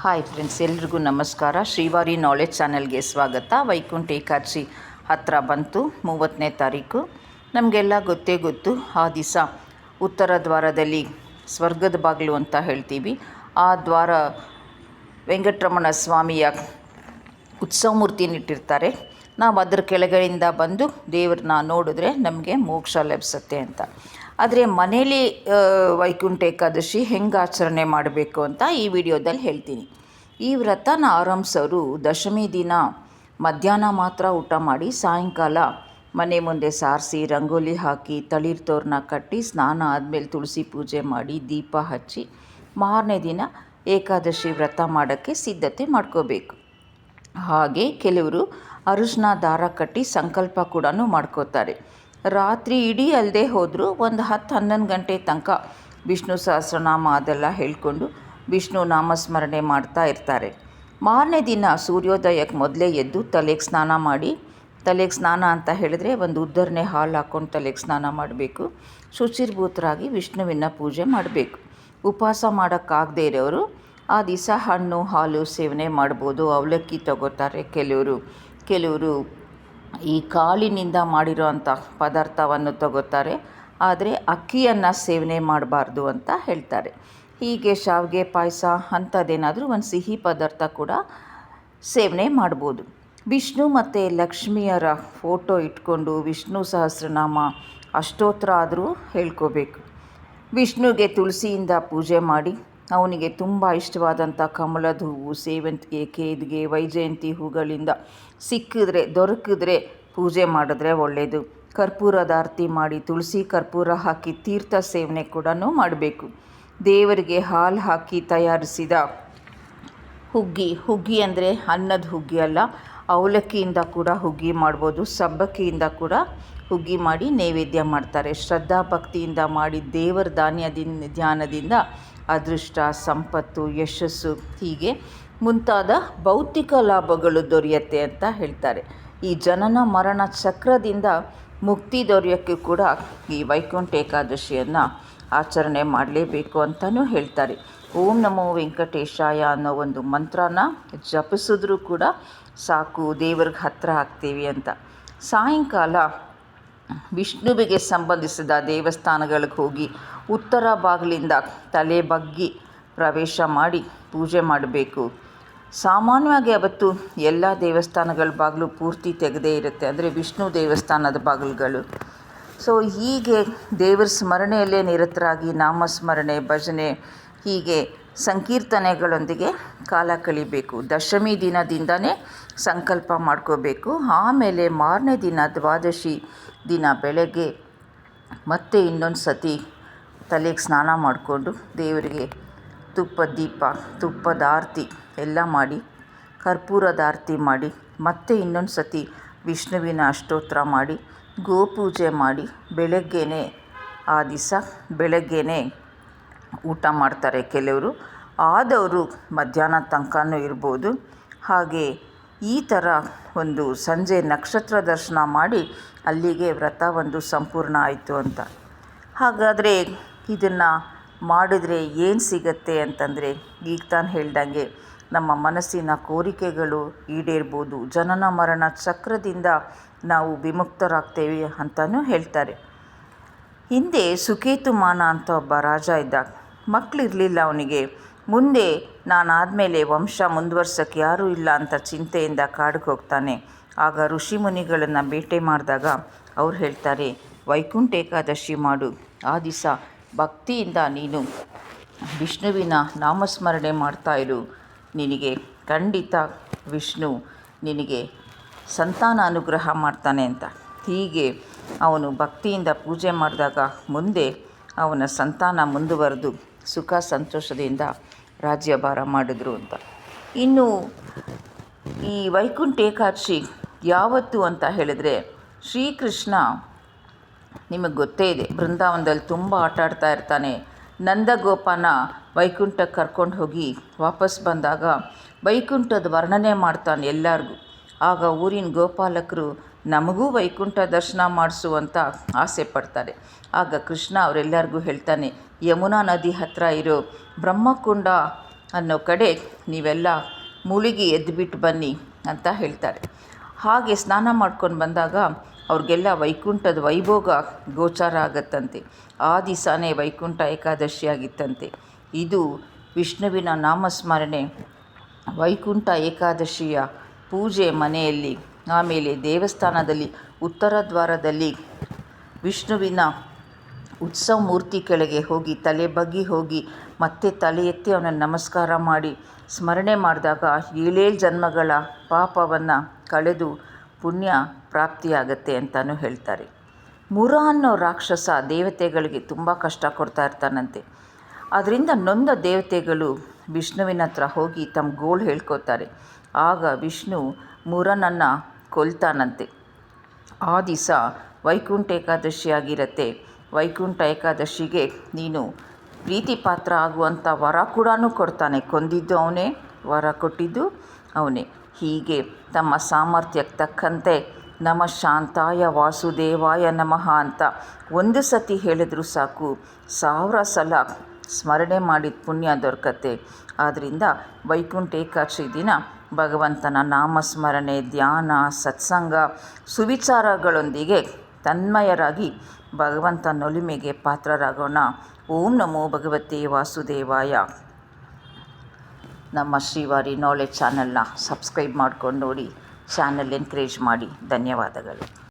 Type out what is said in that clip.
Hi friends, ಎಲ್ರಿಗೂ ನಮಸ್ಕಾರ. Srivari knowledge ಚಾನಲ್ಗೆ ಸ್ವಾಗತ. ವೈಕುಂಠ ಏಕಾದಶಿ ಹತ್ತಿರ ಬಂತು, 30ನೇ ತಾರೀಕು. ನಮಗೆಲ್ಲ ಗೊತ್ತು. ಆ ದಿವಸ ಉತ್ತರ ದ್ವಾರದಲ್ಲಿ ಸ್ವರ್ಗದ ಬಾಗಿಲು ಅಂತ ಹೇಳ್ತೀವಿ. ಆ ದ್ವಾರ ವೆಂಕಟರಮಣ ಸ್ವಾಮಿಯ ಉತ್ಸವ ಮೂರ್ತಿನಿಟ್ಟಿರ್ತಾರೆ. ನಾವು ಅದರ ಕೆಳಗಡೆಯಿಂದ ಬಂದು ದೇವ್ರನ್ನ ನೋಡಿದ್ರೆ ನಮಗೆ ಮೋಕ್ಷ ಲಭಿಸುತ್ತೆ ಅಂತ. ಆದರೆ ಮನೇಲಿ ವೈಕುಂಠ ಏಕಾದಶಿ ಹೆಂಗೆ ಆಚರಣೆ ಮಾಡಬೇಕು ಅಂತ ಈ ವಿಡಿಯೋದಲ್ಲಿ ಹೇಳ್ತೀನಿ. ಈ ವ್ರತನ ಆರಂಭಿಸೋರು ದಶಮಿ ದಿನ ಮಧ್ಯಾಹ್ನ ಮಾತ್ರ ಊಟ ಮಾಡಿ, ಸಾಯಂಕಾಲ ಮನೆ ಮುಂದೆ ಸಾರಿಸಿ, ರಂಗೋಲಿ ಹಾಕಿ, ತಳಿರು ತೋರಣ ಕಟ್ಟಿ, ಸ್ನಾನ ಆದಮೇಲೆ ತುಳಸಿ ಪೂಜೆ ಮಾಡಿ, ದೀಪ ಹಚ್ಚಿ, ಮಾರನೇ ದಿನ ಏಕಾದಶಿ ವ್ರತ ಮಾಡೋಕ್ಕೆ ಸಿದ್ಧತೆ ಮಾಡ್ಕೋಬೇಕು. ಹಾಗೆ ಕೆಲವರು ಅರಿಶಿನ ದಾರ ಕಟ್ಟಿ ಸಂಕಲ್ಪ ಕೂಡ ಮಾಡ್ಕೋತಾರೆ. ರಾತ್ರಿ ಇಡೀ ಅಲ್ಲದೆ ಹೋದರೂ ಒಂದು 10-11 ಗಂಟೆ ತನಕ ವಿಷ್ಣು ಸಹಸ್ರನಾಮ ಅದೆಲ್ಲ ಹೇಳ್ಕೊಂಡು ವಿಷ್ಣು ನಾಮಸ್ಮರಣೆ ಮಾಡ್ತಾ ಇರ್ತಾರೆ. ಮಾರನೇ ದಿನ ಸೂರ್ಯೋದಯಕ್ಕೆ ಮೊದಲೇ ಎದ್ದು ತಲೆಗೆ ಸ್ನಾನ ಮಾಡಿ, ತಲೆಗೆ ಸ್ನಾನ ಅಂತ ಹೇಳಿದ್ರೆ ಒಂದು ಉದ್ದರಣೆ ಹಾಲು ಹಾಕ್ಕೊಂಡು ತಲೆಗೆ ಸ್ನಾನ ಮಾಡಬೇಕು. ಶುಚಿರ್ಭೂತರಾಗಿ ವಿಷ್ಣುವಿನ ಪೂಜೆ ಮಾಡಬೇಕು. ಉಪವಾಸ ಮಾಡೋಕ್ಕಾಗದೇ ಇರೋರು ಆ ದಿವಸ ಹಣ್ಣು ಹಾಲು ಸೇವನೆ ಮಾಡ್ಬೋದು. ಅವಲಕ್ಕಿ ತಗೋತಾರೆ ಕೆಲವರು ಈ ಕಾಳಿನಿಂದ ಮಾಡಿರೋ ಅಂಥ ಪದಾರ್ಥವನ್ನು ತಗೋತಾರೆ. ಆದರೆ ಅಕ್ಕಿಯನ್ನು ಸೇವನೆ ಮಾಡಬಾರ್ದು ಅಂತ ಹೇಳ್ತಾರೆ. ಹೀಗೆ ಶಾವಿಗೆ ಪಾಯಸ ಅಂಥದ್ದೇನಾದರೂ ಒಂದು ಸಿಹಿ ಪದಾರ್ಥ ಕೂಡ ಸೇವನೆ ಮಾಡ್ಬೋದು. ವಿಷ್ಣು ಮತ್ತು ಲಕ್ಷ್ಮಿಯರ ಫೋಟೋ ಇಟ್ಕೊಂಡು ವಿಷ್ಣು ಸಹಸ್ರನಾಮ ಅಷ್ಟೋತ್ರ ಆದರೂ ಹೇಳ್ಕೋಬೇಕು. ವಿಷ್ಣುಗೆ ತುಳಸಿಯಿಂದ ಪೂಜೆ ಮಾಡಿ, ಅವನಿಗೆ ತುಂಬ ಇಷ್ಟವಾದಂಥ ಕಮಲದ ಹೂವು, ಸೇವಂತಿಗೆ, ಕೇದಿಗೆ, ವೈಜಯಂತಿ ಹೂಗಳಿಂದ ದೊರಕಿದ್ರೆ ಪೂಜೆ ಮಾಡಿದ್ರೆ ಒಳ್ಳೆಯದು. ಕರ್ಪೂರದ ಆರತಿ ಮಾಡಿ, ತುಳಸಿ ಕರ್ಪೂರ ಹಾಕಿ ತೀರ್ಥ ಸೇವನೆ ಕೂಡ ಮಾಡಬೇಕು. ದೇವರಿಗೆ ಹಾಲು ಹಾಕಿ ತಯಾರಿಸಿದ ಹುಗ್ಗಿ ಅಂದರೆ ಅನ್ನದ ಹುಗ್ಗಿ ಅಲ್ಲ, ಅವಲಕ್ಕಿಯಿಂದ ಕೂಡ ಹುಗ್ಗಿ ಮಾಡ್ಬೋದು. ಸಬ್ಬಕ್ಕಿಯಿಂದ ಕೂಡ ಹುಗ್ಗಿ ಮಾಡಿ ನೈವೇದ್ಯ ಮಾಡ್ತಾರೆ. ಶ್ರದ್ಧಾ ಭಕ್ತಿಯಿಂದ ಮಾಡಿ ದೇವರ ಧ್ಯಾನದಿಂದ ಅದೃಷ್ಟ, ಸಂಪತ್ತು, ಯಶಸ್ಸು ಹೀಗೆ ಮುಂತಾದ ಭೌತಿಕ ಲಾಭಗಳು ದೊರೆಯುತ್ತೆ ಅಂತ ಹೇಳ್ತಾರೆ. ಈ ಜನನ ಮರಣ ಚಕ್ರದಿಂದ ಮುಕ್ತಿ ದೊರೆಯೋಕ್ಕೂ ಕೂಡ ಈ ವೈಕುಂಠ ಏಕಾದಶಿಯನ್ನು ಆಚರಣೆ ಮಾಡಲೇಬೇಕು ಅಂತಲೂ ಹೇಳ್ತಾರೆ. ಓಂ ನಮೋ ವೆಂಕಟೇಶಾಯ ಅನ್ನೋ ಒಂದು ಮಂತ್ರನ ಜಪಿಸಿದ್ರೂ ಕೂಡ ಸಾಕು, ದೇವ್ರಿಗೆ ಹತ್ತಿರ ಆಗ್ತೀವಿ ಅಂತ. ಸಾಯಂಕಾಲ ವಿಷ್ಣುವಿಗೆ ಸಂಬಂಧಿಸಿದ ದೇವಸ್ಥಾನಗಳಿಗೆ ಹೋಗಿ ಉತ್ತರ ಬಾಗಿಲಿಂದ ತಲೆ ಬಗ್ಗಿ ಪ್ರವೇಶ ಮಾಡಿ ಪೂಜೆ ಮಾಡಬೇಕು. ಸಾಮಾನ್ಯವಾಗಿ ಅವತ್ತು ಎಲ್ಲ ದೇವಸ್ಥಾನಗಳ ಬಾಗಿಲು ಪೂರ್ತಿ ತೆಗೆದೇ ಇರುತ್ತೆ, ಅಂದರೆ ವಿಷ್ಣು ದೇವಸ್ಥಾನದ ಬಾಗಿಲುಗಳು. ಸೊ ಹೀಗೆ ದೇವರ ಸ್ಮರಣೆಯಲ್ಲೇ ನಿರತರಾಗಿ ನಾಮಸ್ಮರಣೆ, ಭಜನೆ, ಹೀಗೆ ಸಂಕೀರ್ತನೆಗಳೊಂದಿಗೆ ಕಾಲ ಕಳಿಬೇಕು. ದಶಮಿ ದಿನದಿಂದನೇ ಸಂಕಲ್ಪ ಮಾಡ್ಕೋಬೇಕು. ಆಮೇಲೆ ಮಾರನೇ ದಿನ ದ್ವಾದಶಿ ದಿನ ಬೆಳಗ್ಗೆ ಮತ್ತೆ ಇನ್ನೊಂದು ಸತಿ ತಲೆಗೆ ಸ್ನಾನ ಮಾಡಿಕೊಂಡು ದೇವರಿಗೆ ತುಪ್ಪದ ಆರತಿ ಎಲ್ಲ ಮಾಡಿ, ಕರ್ಪೂರದ ಆರತಿ ಮಾಡಿ, ಮತ್ತೆ ಇನ್ನೊಂದು ಸತಿ ವಿಷ್ಣುವಿನ ಅಷ್ಟೋತ್ರ ಮಾಡಿ, ಗೋಪೂಜೆ ಮಾಡಿ, ಆ ದಿವಸ ಬೆಳಗ್ಗೆನೇ ಊಟ ಮಾಡ್ತಾರೆ. ಕೆಲವರು ಆದವರು ಮಧ್ಯಾಹ್ನ ತನಕನೂ ಇರ್ಬೋದು. ಹಾಗೆ ಈ ಥರ ಒಂದು ಸಂಜೆ ನಕ್ಷತ್ರ ದರ್ಶನ ಮಾಡಿ ಅಲ್ಲಿಗೆ ವ್ರತ ಒಂದು ಸಂಪೂರ್ಣ ಆಯಿತು ಅಂತ. ಹಾಗಾದರೆ ಇದನ್ನು ಮಾಡಿದ್ರೆ ಏನು ಸಿಗತ್ತೆ ಅಂತಂದರೆ, ಈಗ ತಾನು ಹೇಳ್ದಂಗೆ ನಮ್ಮ ಮನಸ್ಸಿನ ಕೋರಿಕೆಗಳು ಈಡೇರ್ಬೋದು, ಜನನ ಮರಣ ಚಕ್ರದಿಂದ ನಾವು ವಿಮುಕ್ತರಾಗ್ತೇವೆ ಅಂತಲೂ ಹೇಳ್ತಾರೆ. ಹಿಂದೆ ಸುಕೇತುಮಾನ ಅಂತ ಒಬ್ಬ ರಾಜ ಇದ್ದ. ಮಕ್ಕಳಿರಲಿಲ್ಲ ಅವನಿಗೆ. ಮುಂದೆ ನಾನಾದಮೇಲೆ ವಂಶ ಮುಂದುವರ್ಸೋಕ್ಕೆ ಯಾರೂ ಇಲ್ಲ ಅಂತ ಚಿಂತೆಯಿಂದ ಕಾಡಿಗೆ ಹೋಗ್ತಾನೆ. ಆಗ ಋಷಿ ಮುನಿಗಳನ್ನು ಭೇಟಿ ಮಾಡಿದಾಗ ಅವ್ರು ಹೇಳ್ತಾರೆ, ವೈಕುಂಠ ಏಕಾದಶಿ ಮಾಡು. ಆ ದಿವಸ ಭಕ್ತಿಯಿಂದ ನೀನು ವಿಷ್ಣುವಿನ ನಾಮಸ್ಮರಣೆ ಮಾಡ್ತಾಯಿರು. ನಿನಗೆ ಖಂಡಿತ ವಿಷ್ಣು ನಿನಗೆ ಸಂತಾನ ಅನುಗ್ರಹ ಮಾಡ್ತಾನೆ ಅಂತ. ಹೀಗೆ ಅವನು ಭಕ್ತಿಯಿಂದ ಪೂಜೆ ಮಾಡಿದಾಗ ಮುಂದೆ ಅವನ ಸಂತಾನ ಮುಂದುವರೆದು ಸುಖ ಸಂತೋಷದಿಂದ ರಾಜ್ಯಭಾರ ಮಾಡಿದ್ರು ಅಂತ. ಇನ್ನು ಈ ವೈಕುಂಠ ಏಕಾದಶಿ ಯಾವತ್ತು ಅಂತ ಹೇಳಿದ್ರೆ, ಶ್ರೀಕೃಷ್ಣ ನಿಮಗೆ ಗೊತ್ತೇ ಇದೆ, ಬೃಂದಾವನದಲ್ಲಿ ತುಂಬ ಆಟ ಆಡ್ತಾ ಇರ್ತಾನೆ. ನಂದಗೋಪನ ವೈಕುಂಠಕ್ಕೆ ಕರ್ಕೊಂಡು ಹೋಗಿ ವಾಪಸ್ ಬಂದಾಗ ವೈಕುಂಠದ ವರ್ಣನೆ ಮಾಡ್ತಾನೆ ಎಲ್ಲರಿಗೂ. ಆಗ ಊರಿನ ಗೋಪಾಲಕರು ನಮಗೂ ವೈಕುಂಠ ದರ್ಶನ ಮಾಡಿಸು ಅಂತ ಆಸೆ ಪಡ್ತಾರೆ. ಆಗ ಕೃಷ್ಣ ಅವರೆಲ್ಲರಿಗೂ ಹೇಳ್ತಾನೆ, ಯಮುನಾ ನದಿ ಹತ್ತಿರ ಇರೋ ಬ್ರಹ್ಮಕುಂಡ ಅನ್ನೋ ಕಡೆ ನೀವೆಲ್ಲ ಮುಳುಗಿ ಎದ್ದುಬಿಟ್ಟು ಬನ್ನಿ ಅಂತ ಹೇಳ್ತಾರೆ. ಹಾಗೆ ಸ್ನಾನ ಮಾಡ್ಕೊಂಡು ಬಂದಾಗ ಅವ್ರಿಗೆಲ್ಲ ವೈಕುಂಠದ ವೈಭೋಗ ಗೋಚಾರ ಆಗತ್ತಂತೆ. ಆ ದಿವಸನೇ ವೈಕುಂಠ ಏಕಾದಶಿ ಆಗಿತ್ತಂತೆ. ಇದು ವಿಷ್ಣುವಿನ ನಾಮಸ್ಮರಣೆ, ವೈಕುಂಠ ಏಕಾದಶಿಯ ಪೂಜೆ ಮನೆಯಲ್ಲಿ, ಆಮೇಲೆ ದೇವಸ್ಥಾನದಲ್ಲಿ ಉತ್ತರ ದ್ವಾರದಲ್ಲಿ ವಿಷ್ಣುವಿನ ಉತ್ಸವ ಮೂರ್ತಿ ಕೆಳಗೆ ಹೋಗಿ ತಲೆ ಬಗ್ಗಿ ಹೋಗಿ ಮತ್ತೆ ತಲೆ ಎತ್ತಿ ಅವನನ್ನು ನಮಸ್ಕಾರ ಮಾಡಿ ಸ್ಮರಣೆ ಮಾಡಿದಾಗ 7 ಜನ್ಮಗಳ ಪಾಪವನ್ನು ಕಳೆದು ಪುಣ್ಯ ಪ್ರಾಪ್ತಿಯಾಗತ್ತೆ ಅಂತಲೂ ಹೇಳ್ತಾರೆ. ಮುರ ಅನ್ನೋ ರಾಕ್ಷಸ ದೇವತೆಗಳಿಗೆ ತುಂಬ ಕಷ್ಟ ಕೊಡ್ತಾ ಇರ್ತಾನಂತೆ. ಅದರಿಂದ ನೊಂದ ದೇವತೆಗಳು ವಿಷ್ಣುವಿನ ಹತ್ರ ಹೋಗಿ ತಮ್ಮ ಗೋಳು ಹೇಳ್ಕೊತಾರೆ. ಆಗ ವಿಷ್ಣು ಮುರನನ್ನು ಕೊಲ್ತಾನಂತೆ. ಆ ದಿವಸ ವೈಕುಂಠ ಏಕಾದಶಿ ಆಗಿರತ್ತೆ. ವೈಕುಂಠ ಏಕಾದಶಿಗೆ ನೀನು ಪ್ರೀತಿ ಪಾತ್ರ ಆಗುವಂಥ ವರ ಕೂಡ ಕೊಡ್ತಾನೆ. ಕೊಂದಿದ್ದು ಅವನೇ, ವರ ಕೊಟ್ಟಿದ್ದು ಅವನೇ. ಹೀಗೆ ತಮ್ಮ ಸಾಮರ್ಥ್ಯಕ್ಕೆ ತಕ್ಕಂತೆ ನಮಃ ಶಾಂತಾಯ ವಾಸುದೇವಾಯ ನಮಃ ಅಂತ ಒಂದು ಸತಿ ಹೇಳಿದ್ರೂ ಸಾಕು, 1000 ಸಲ ಸ್ಮರಣೆ ಮಾಡಿದ ಪುಣ್ಯ ದೊರಕತ್ತೆ. ಆದ್ದರಿಂದ ವೈಕುಂಠ ಏಕಾದಶಿ ದಿನ ಭಗವಂತನ ನಾಮಸ್ಮರಣೆ, ಧ್ಯಾನ, ಸತ್ಸಂಗ, ಸುವಿಚಾರಗಳೊಂದಿಗೆ ತನ್ಮಯರಾಗಿ ಭಗವಂತನೊಲಿಮೆಗೆ ಪಾತ್ರರಾಗೋಣ. ಓಂ ನಮೋ ಭಗವತೆ ವಾಸುದೇವಾಯ. ನಮ್ಮ ಶ್ರೀವಾರಿ ನಾಲೆಡ್ಜ್ ಚಾನಲ್ನ ಸಬ್ಸ್ಕ್ರೈಬ್ ಮಾಡ್ಕೊಂಡು ನೋಡಿ, ಚಾನಲ್ ಎನ್ಕರೇಜ್ ಮಾಡಿ. ಧನ್ಯವಾದಗಳು.